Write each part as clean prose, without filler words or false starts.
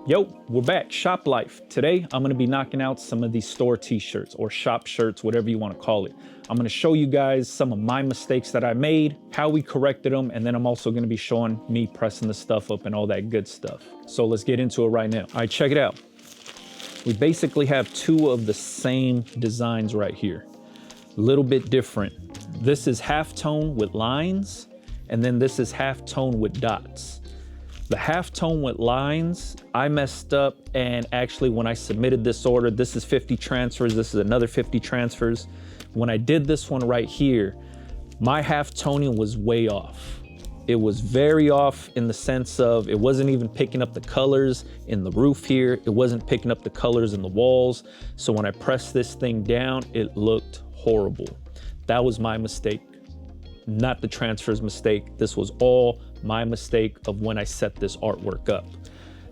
Yo, we're back, Shop Life. Today, I'm gonna be knocking out some of these store t-shirts or shop shirts, whatever you wanna call it. I'm gonna show you guys some of my mistakes that I made, how we corrected them, and then I'm also gonna be showing me pressing the stuff up and all that good stuff. So let's get into it right now. All right, check it out. We basically have two of the same designs right here. A little bit different. This is halftone with lines, and then this is halftone with dots. The halftone with lines, I messed up, and actually when I submitted this order, this is 50 transfers, this is another 50 transfers. When I did this one right here, my halftoning was way off. It was very off in the sense of it wasn't even picking up the colors in the roof here. It wasn't picking up the colors in the walls. So when I pressed this thing down, it looked horrible. That was my mistake, not the transfer's mistake. This was all my mistake of when I set this artwork up.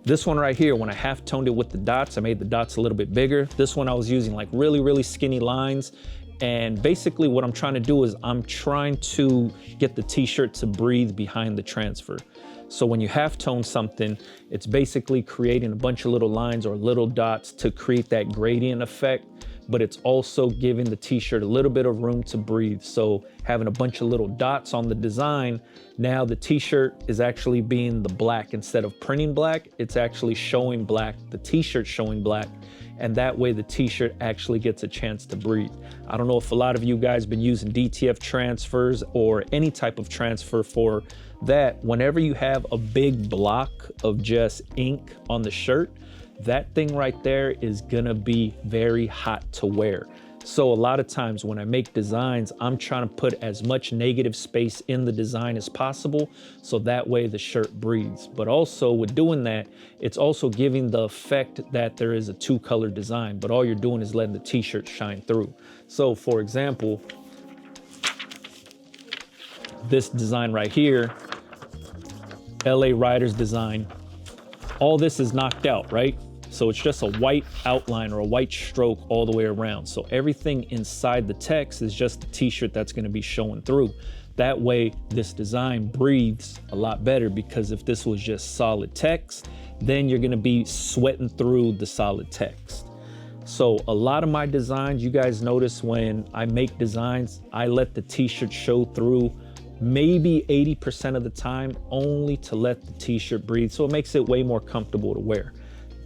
This one right here, when I half-toned it with the dots, I made the dots a little bit bigger. This one I was using like really, really skinny lines. And basically what I'm trying to do is I'm trying to get the t-shirt to breathe behind the transfer. So when you half-tone something, it's basically creating a bunch of little lines or little dots to create that gradient effect, but it's also giving the t-shirt a little bit of room to breathe. So having a bunch of little dots on the design, now the t-shirt is actually being the black. Instead of printing black, it's actually showing black, the t-shirt showing black, and that way the t-shirt actually gets a chance to breathe. I don't know if a lot of you guys been using DTF transfers or any type of transfer for that. Whenever you have a big block of just ink on the shirt, that thing right there is gonna be very hot to wear. So a lot of times when I make designs, I'm trying to put as much negative space in the design as possible, so that way the shirt breathes. But also with doing that, it's also giving the effect that there is a two-color design, but all you're doing is letting the t-shirt shine through. So for example, this design right here, LA Riders design, all this is knocked out, right? So it's just a white outline or a white stroke all the way around. So everything inside the text is just the t-shirt that's gonna be showing through. That way, this design breathes a lot better, because if this was just solid text, then you're gonna be sweating through the solid text. So a lot of my designs, you guys notice when I make designs, I let the t-shirt show through maybe 80% of the time, only to let the t-shirt breathe. So it makes it way more comfortable to wear.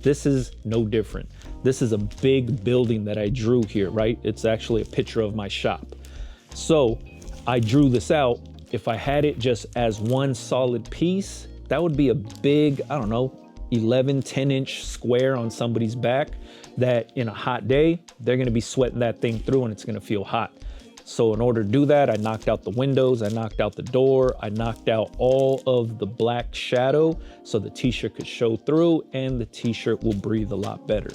This is no different. This is a big building that I drew here, right? It's actually a picture of my shop. So I drew this out. If I had it just as one solid piece, that would be a big, I don't know, 11, 10-inch square on somebody's back that in a hot day, they're gonna be sweating that thing through and it's gonna feel hot. So in order to do that, I knocked out the windows, I knocked out the door, I knocked out all of the black shadow so the t-shirt could show through and the t-shirt will breathe a lot better.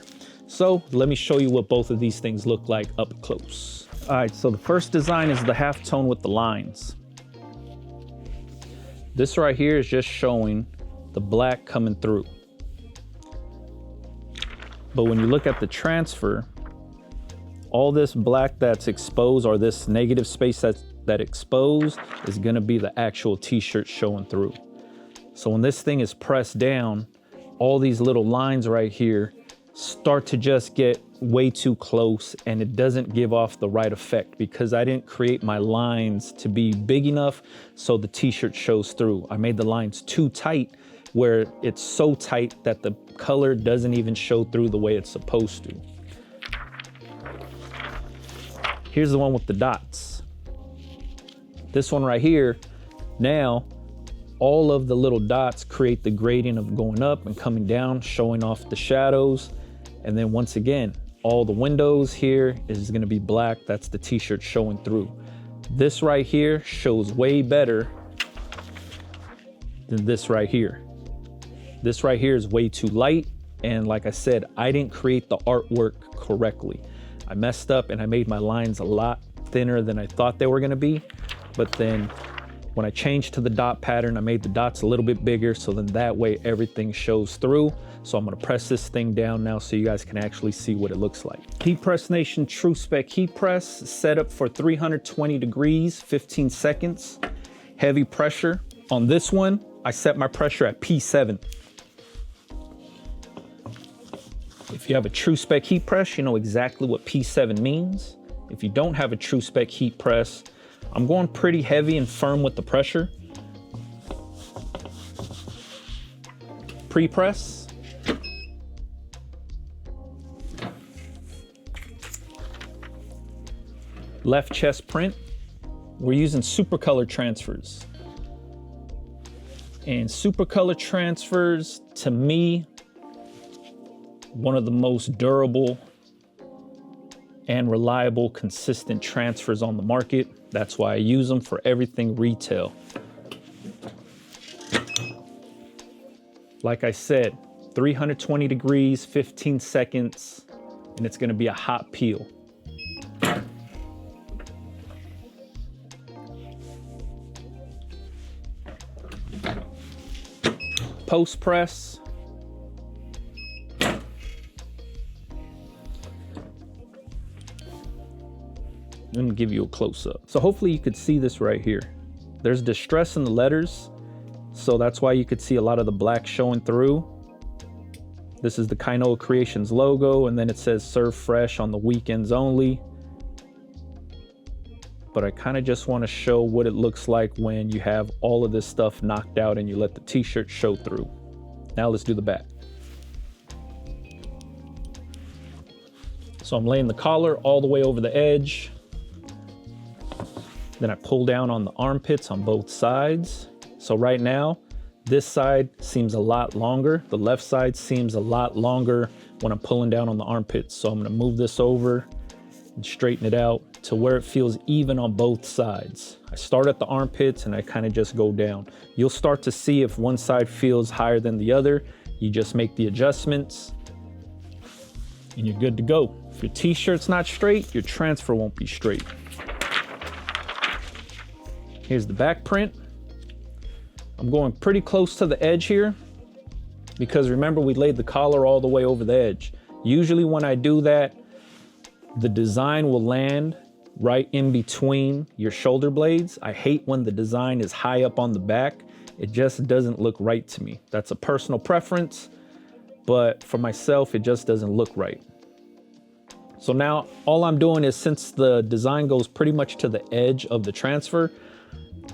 So let me show you what both of these things look like up close. All right, so the first design is the halftone with the lines. This right here is just showing the black coming through. But when you look at the transfer, all this black that's exposed, or this negative space that exposed, is gonna be the actual t-shirt showing through. So when this thing is pressed down, all these little lines right here start to just get way too close, and it doesn't give off the right effect because I didn't create my lines to be big enough so the t-shirt shows through. I made the lines too tight, where it's so tight that the color doesn't even show through the way it's supposed to. Here's the one with the dots. This one right here, now all of the little dots create the gradient of going up and coming down, showing off the shadows. And then once again, all the windows here is gonna be black. That's the t-shirt showing through. This right here shows way better than this right here. This right here is way too light. And like I said, I didn't create the artwork correctly. I messed up and I made my lines a lot thinner than I thought they were gonna be. But then when I changed to the dot pattern, I made the dots a little bit bigger, so then that way everything shows through. So I'm gonna press this thing down now so you guys can actually see what it looks like. Heat Press Nation TrueSpec heat press, set up for 320 degrees, 15 seconds. Heavy pressure. On this one, I set my pressure at P7. If you have a TrueSpec heat press, you know exactly what P7 means. If you don't have a TrueSpec heat press, I'm going pretty heavy and firm with the pressure. Pre-press. Left chest print. We're using Supacolor Transfers. And Supacolor Transfers, to me, one of the most durable and reliable, consistent transfers on the market. That's why I use them for everything retail. Like I said, 320 degrees, 15 seconds, and it's gonna be a hot peel. Post press. Let me give you a close up. So hopefully you could see this right here. There's distress in the letters, so that's why you could see a lot of the black showing through. This is the Kinoa Creations logo, and then it says serve fresh on the weekends only. But I kind of just want to show what it looks like when you have all of this stuff knocked out and you let the t-shirt show through. Now let's do the back. So I'm laying the collar all the way over the edge. Then I pull down on the armpits on both sides. So right now, this side seems a lot longer. The left side seems a lot longer when I'm pulling down on the armpits. So I'm gonna move this over and straighten it out to where it feels even on both sides. I start at the armpits and I kind of just go down. You'll start to see if one side feels higher than the other. You just make the adjustments and you're good to go. If your t-shirt's not straight, your transfer won't be straight. Here's the back print. I'm going pretty close to the edge here because remember we laid the collar all the way over the edge. Usually when I do that, the design will land right in between your shoulder blades. I hate when the design is high up on the back. It just doesn't look right to me. That's a personal preference, but for myself, it just doesn't look right. So now all I'm doing is, since the design goes pretty much to the edge of the transfer,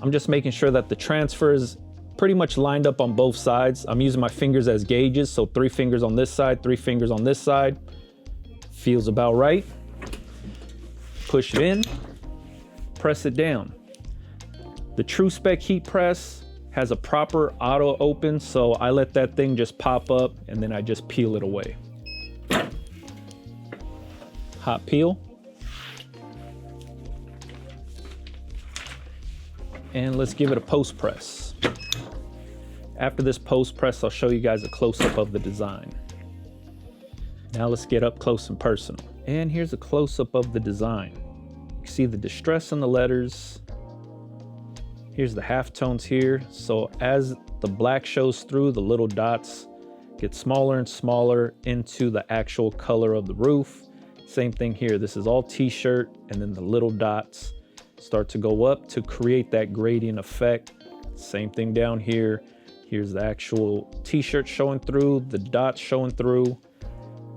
I'm just making sure that the transfer is pretty much lined up on both sides. I'm using my fingers as gauges, so 3 fingers on this side, 3 fingers on this side. Feels about right. Push it in, press it down. The TrueSpec heat press has a proper auto open, so I let that thing just pop up and then I just peel it away. Hot peel. And let's give it a post press. After this post press, I'll show you guys a close-up of the design. Now let's get up close and personal. And here's a close-up of the design. You can see the distress in the letters. Here's the halftones here. So as the black shows through, the little dots get smaller and smaller into the actual color of the roof. Same thing here. This is all t-shirt, and then the little dots start to go up to create that gradient effect. Same thing down here. Here's the actual t-shirt showing through, the dots showing through,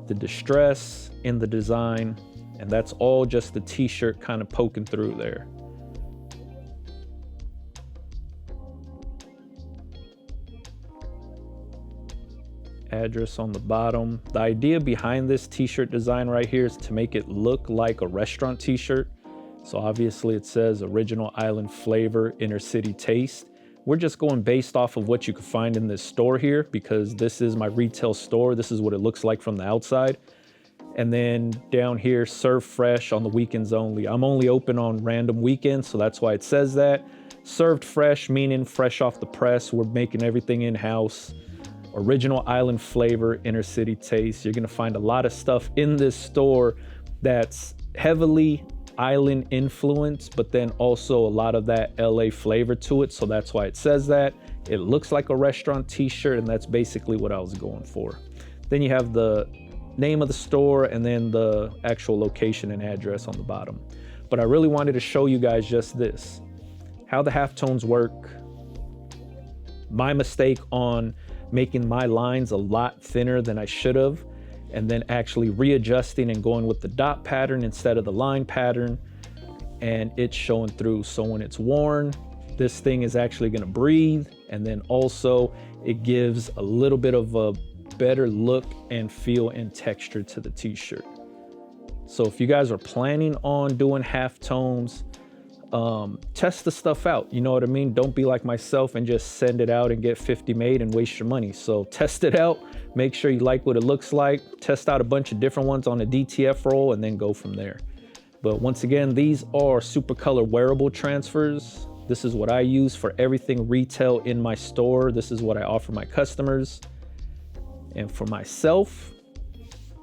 the distress in the design, and that's all just the t-shirt kind of poking through there. Address on the bottom. The idea behind this t-shirt design right here is to make it look like a restaurant t-shirt. So obviously it says original island flavor, inner city taste. We're just going based off of what you can find in this store here because this is my retail store. This is what it looks like from the outside. And then down here, serve fresh on the weekends only. I'm only open on random weekends, so that's why it says that. Served fresh, meaning fresh off the press. We're making everything in-house. Original island flavor, inner city taste. You're gonna find a lot of stuff in this store that's heavily island influence, but then also a lot of that LA flavor to it. So that's why it says that. It looks like a restaurant t-shirt, and that's basically what I was going for. Then you have the name of the store and then the actual location and address on the bottom. But I really wanted to show you guys just this, how the halftones work, my mistake on making my lines a lot thinner than I should have, and then actually readjusting and going with the dot pattern instead of the line pattern, and it's showing through. So when it's worn, this thing is actually gonna breathe, and then also it gives a little bit of a better look and feel and texture to the t-shirt. So if you guys are planning on doing halftones, test the stuff out, you know what I mean? Don't be like myself and just send it out and get 50 made and waste your money. So test it out, make sure you like what it looks like, test out a bunch of different ones on a DTF roll, and then go from there. But once again, these are Supacolor wearable transfers. This is what I use for everything retail in my store. This is what I offer my customers. And for myself,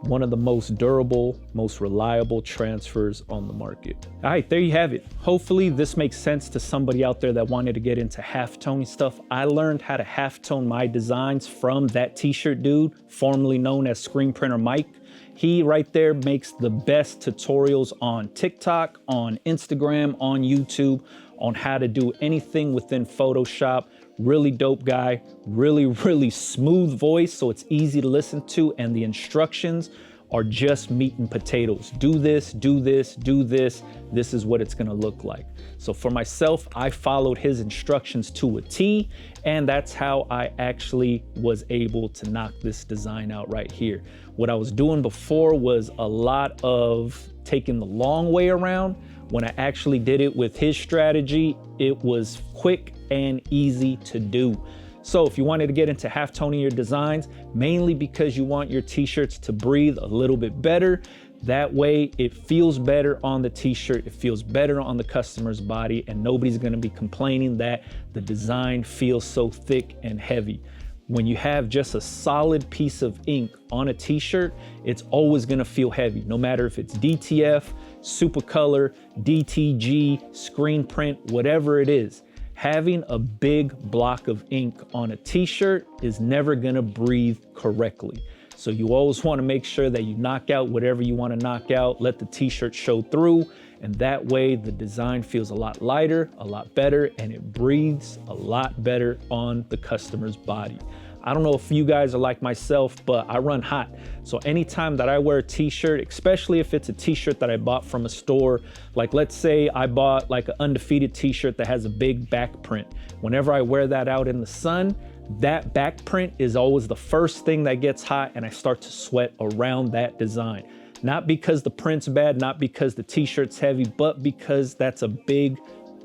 one of the most durable, most reliable transfers on the market. All right, there you have it. Hopefully this makes sense to somebody out there that wanted to get into halftoning stuff. I learned how to halftone my designs from that t-shirt dude, formerly known as Screen Printer Mike. He right there makes the best tutorials on TikTok, on Instagram, on YouTube, on how to do anything within Photoshop. Really dope guy, really smooth voice, so it's easy to listen to, and the instructions are just meat and potatoes. Do this, do this, do this. This is what it's gonna look like. So for myself, I followed his instructions to a T, and that's how I actually was able to knock this design out right here. What I was doing before was a lot of taking the long way around. When I actually did it with his strategy, it was quick and easy to do. So if you wanted to get into halftoning your designs, mainly because you want your t-shirts to breathe a little bit better, that way it feels better on the t-shirt, it feels better on the customer's body, and nobody's gonna be complaining that the design feels so thick and heavy. When you have just a solid piece of ink on a t-shirt, it's always gonna feel heavy, no matter if it's DTF, Supacolor, DTG, screen print, whatever it is. Having a big block of ink on a t-shirt is never gonna breathe correctly. So you always wanna make sure that you knock out whatever you wanna knock out, let the t-shirt show through, and that way the design feels a lot lighter, a lot better, and it breathes a lot better on the customer's body. I don't know if you guys are like myself, but I run hot. So anytime that I wear a t-shirt, especially if it's a t-shirt that I bought from a store, like let's say I bought like an Undefeated t-shirt that has a big back print. Whenever I wear that out in the sun, that back print is always the first thing that gets hot, and I start to sweat around that design. Not because the print's bad, not because the t-shirt's heavy, but because that's a big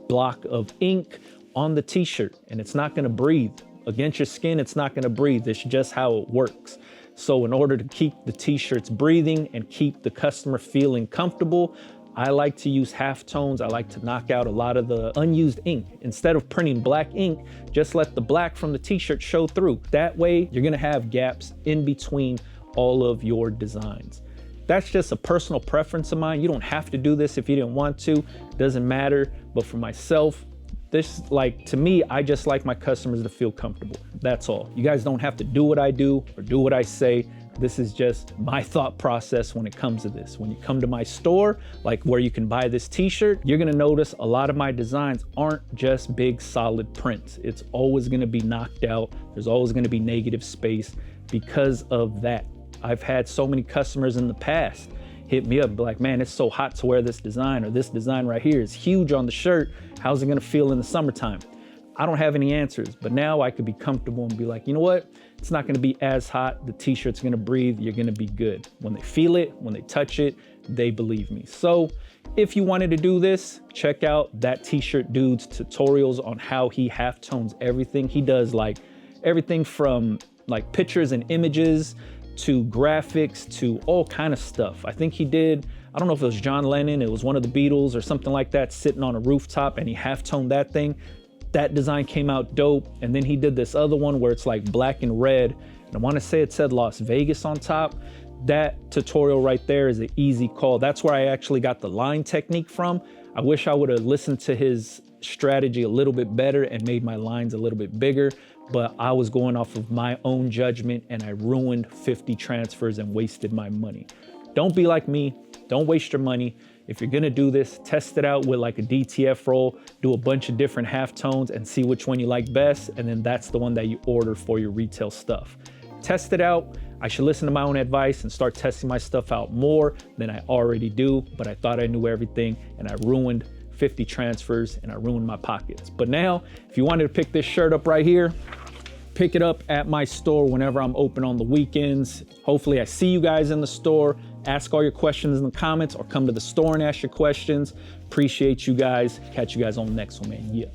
block of ink on the t-shirt, and it's not gonna breathe. Against your skin, it's not gonna breathe. It's just how it works. So in order to keep the t-shirts breathing and keep the customer feeling comfortable, I like to use halftones. I like to knock out a lot of the unused ink. Instead of printing black ink, just let the black from the t-shirt show through. That way, you're gonna have gaps in between all of your designs. That's just a personal preference of mine. You don't have to do this if you didn't want to, doesn't matter. But for myself, this, like, to me, I just like my customers to feel comfortable. That's all. You guys don't have to do what I do or do what I say. This is just my thought process when it comes to this. When you come to my store, like where you can buy this t-shirt, you're gonna notice a lot of my designs aren't just big solid prints. It's always gonna be knocked out. There's always gonna be negative space because of that. I've had so many customers in the past hit me up and be like, man, it's so hot to wear this design, or this design right here is huge on the shirt. How's it gonna feel in the summertime? I don't have any answers, but now I could be comfortable and be like, you know what? It's not gonna be as hot. The t-shirt's gonna breathe. You're gonna be good. When they feel it, when they touch it, they believe me. So if you wanted to do this, check out that t-shirt dude's tutorials on how he halftones everything. He does like everything from like pictures and images to graphics to all kind of stuff. I think he did, I don't know if it was John Lennon, it was one of the Beatles or something like that, sitting on a rooftop, and he halftoned that thing. That design came out dope. And then he did this other one where it's like black and red, and I want to say it said Las Vegas on top. That tutorial right there is an easy call. That's where I actually got the line technique from. I wish I would have listened to his strategy a little bit better and made my lines a little bit bigger, but I was going off of my own judgment, and I ruined 50 transfers and wasted my money. Don't be like me. Don't waste your money. If you're gonna do this, test it out with like a DTF roll, do a bunch of different halftones and see which one you like best, and then that's the one that you order for your retail stuff. Test it out. I should listen to my own advice and start testing my stuff out more than I already do, but I thought I knew everything and I ruined 50 transfers and I ruined my pockets. But now, if you wanted to pick this shirt up right here, pick it up at my store whenever I'm open on the weekends. Hopefully I see you guys in the store. Ask all your questions in the comments or come to the store and ask your questions. Appreciate you guys. Catch you guys on the next one, man. Yeah.